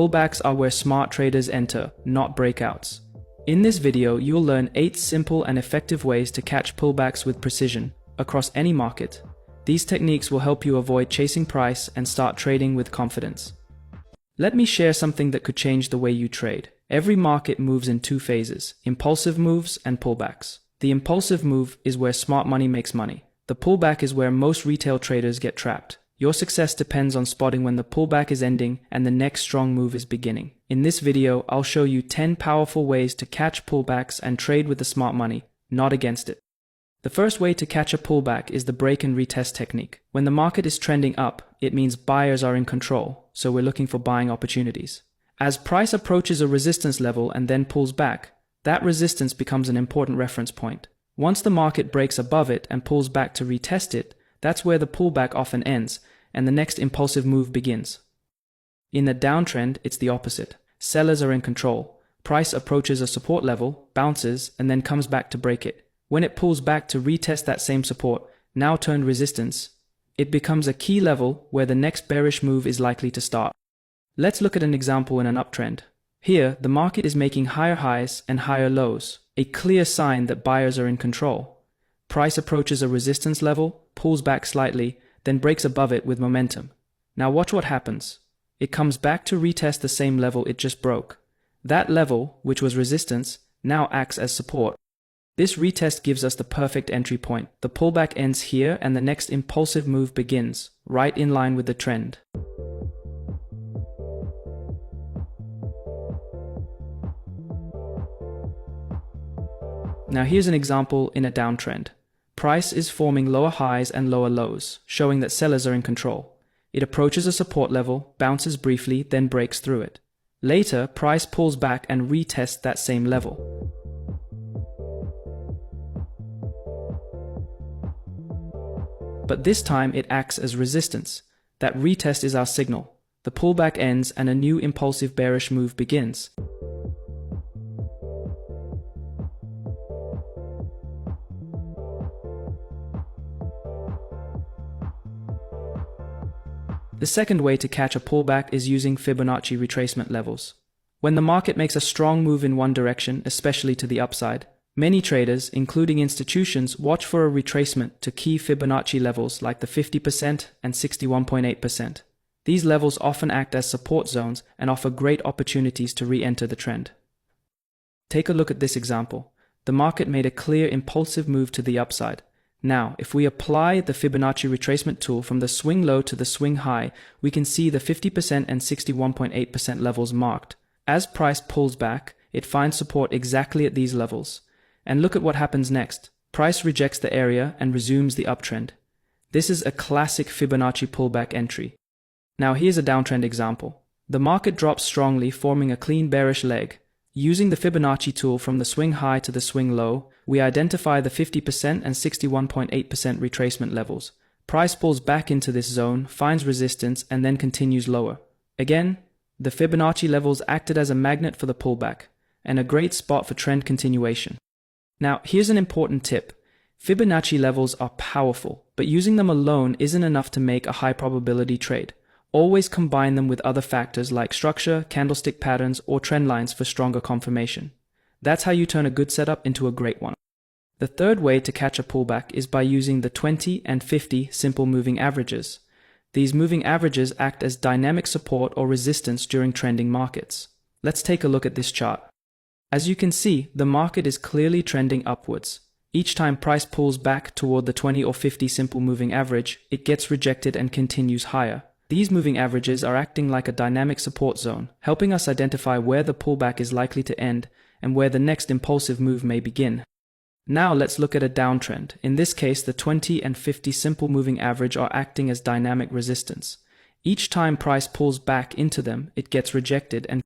Pullbacks are where smart traders enter, not breakouts. In this video, you'll learn 8 simple and effective ways to catch pullbacks with precision across any market. These techniques will help you avoid chasing price and start trading with confidence. Let me share something that could change the way you trade. Every market moves in 2 phases: impulsive moves and pullbacks. The impulsive move is where smart money makes money. The pullback is where most retail traders get trapped. Your success depends on spotting when the pullback is ending and the next strong move is beginning. In this video, I'll show you 10 powerful ways to catch pullbacks and trade with the smart money, not against it. The first way to catch a pullback is the break and retest technique. When the market is trending up, it means buyers are in control, so we're looking for buying opportunities. As price approaches a resistance level and then pulls back, that resistance becomes an important reference point. Once the market breaks above it and pulls back to retest it, that's where the pullback often ends, and the next impulsive move begins. In a downtrend, it's the opposite. Sellers are in control. Price approaches a support level, bounces, and then comes back to break it. When it pulls back to retest that same support, now turned resistance, it becomes a key level where the next bearish move is likely to start. Let's look at an example in an uptrend. Here, the market is making higher highs and higher lows, a clear sign that buyers are in control. Price approaches a resistance level, pulls back slightly, then breaks above it with momentum. Now watch what happens. It comes back to retest the same level it just broke. That level, which was resistance, now acts as support. This retest gives us the perfect entry point. The pullback ends here and the next impulsive move begins, right in line with the trend. Now here's an example in a downtrend. Price is forming lower highs and lower lows, showing that sellers are in control. It approaches a support level, bounces briefly, then breaks through it. Later, price pulls back and retests that same level. But this time it acts as resistance. That retest is our signal. The pullback ends and a new impulsive bearish move begins. The second way to catch a pullback is using Fibonacci retracement levels. When the market makes a strong move in one direction, especially to the upside, many traders, including institutions, watch for a retracement to key Fibonacci levels like the 50% and 61.8%. These levels often act as support zones and offer great opportunities to re-enter the trend. Take a look at this example. The market made a clear impulsive move to the upside. Now, if we apply the Fibonacci retracement tool from the swing low to the swing high, we can see the 50% and 61.8% levels marked. As price pulls back, it finds support exactly at these levels. And look at what happens next. Price rejects the area and resumes the uptrend. This is a classic Fibonacci pullback entry. Now here's a downtrend example. The market drops strongly, forming a clean bearish leg. Using the Fibonacci tool from the swing high to the swing low, we identify the 50% and 61.8% retracement levels. Price pulls back into this zone, finds resistance, and then continues lower. Again, the Fibonacci levels acted as a magnet for the pullback, and a great spot for trend continuation. Now, here's an important tip. Fibonacci levels are powerful, but using them alone isn't enough to make a high probability trade. Always combine them with other factors like structure, candlestick patterns, or trend lines for stronger confirmation. That's how you turn a good setup into a great one. The third way to catch a pullback is by using the 20 and 50 simple moving averages. These moving averages act as dynamic support or resistance during trending markets. Let's take a look at this chart. As you can see, the market is clearly trending upwards. Each time price pulls back toward the 20 or 50 simple moving average, it gets rejected and continues higher. These moving averages are acting like a dynamic support zone, helping us identify where the pullback is likely to end and where the next impulsive move may begin. Now let's look at a downtrend. In this case, the 20 and 50 simple moving average are acting as dynamic resistance. Each time price pulls back into them, it gets rejected and